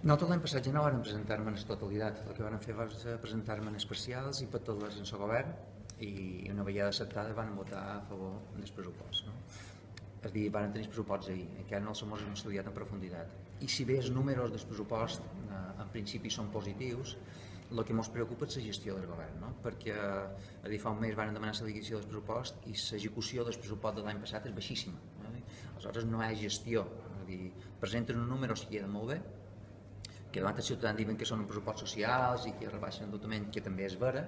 Nosaltres l'any passat ja no vam presentar-me en totalitat, el que vam fer va ser presentar-me en especials i per tots les en el govern i una vegada acceptada van votar a favor dels pressuposts. No? És a dir, van tenir els pressuposts ahir, encara no els hem estudiat en profunditat. I si bé els números del pressupost en principi són positius, el que ens preocupa és la gestió del govern, no? Perquè a dir, fa un mes van demanar la liquidació del pressupost i l'execució del pressupost de l'any passat és baixíssima. Aleshores no hi ha gestió, és a dir, presenten un número que queda molt bé, que davant els ciutadans diuen que són un pressupost socials i que rebaixen endeutament, que també és vera,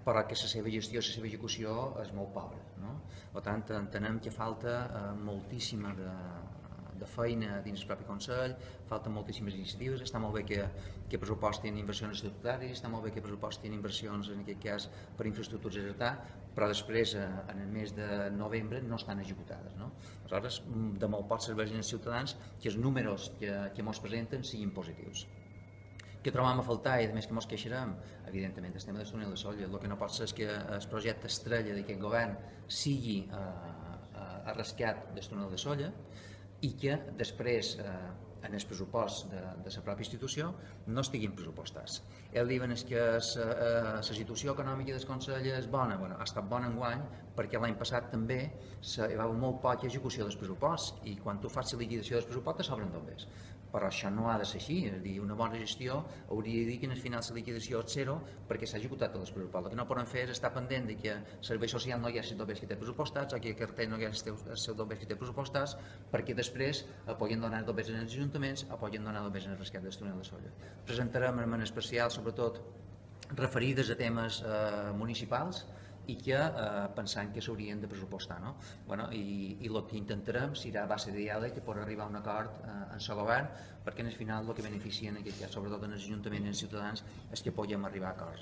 però que la seva gestió, la seva execució és molt pobra. No? Per tant, entenem que falta moltíssima de feina dins el propi Consell, falten moltíssimes iniciatives, està molt bé que pressupostin inversions estatutàries, està molt bé que pressupostin inversions, en aquest cas, per infraestructures a però després, en el mes de novembre, no estan executades. No? Aleshores, de molt pot serveixen els ciutadans que els números que ens presenten siguin positius. Què trobam a faltar i a més que ens queixarem? Evidentment, el tema del túnel de Solla. El que no pot ser és que el projecte estrella d'aquest govern sigui arriscat del túnel de Solla i que després en el pressupost de la pròpia institució no estiguin pressupostats. Ells diuen que la situació econòmica del Consell és bona, bueno, ha estat bona enguany perquè l'any passat també hi va haver molt poca execució dels pressuposts i quan tu fas la liquidació dels pressupostos s'obren bombers. Però això no ha de ser així, és a dir, una bona gestió hauria de dir que en el final la liquidació és zero perquè s'ha executat tot el pressupost. El que no poden fer és estar pendent de que servei social no hi ha els bombers que té pressupostats o que carrer no hi ha els seus bombers que té pressupostats perquè després poden donar bombers en els ajuntaments o poden donar bombers en el rescat del túnel de Solla. Presentarem en especial, sobretot, referides a temes municipals i que pensant que s'haurien de pressupostar. No? Bueno, i el que intentarem serà a base de diàleg per arribar a un acord en el govern perquè al final el que beneficia en aquest cas, sobretot en els ajuntaments i els ciutadans, és que puguem arribar a acords.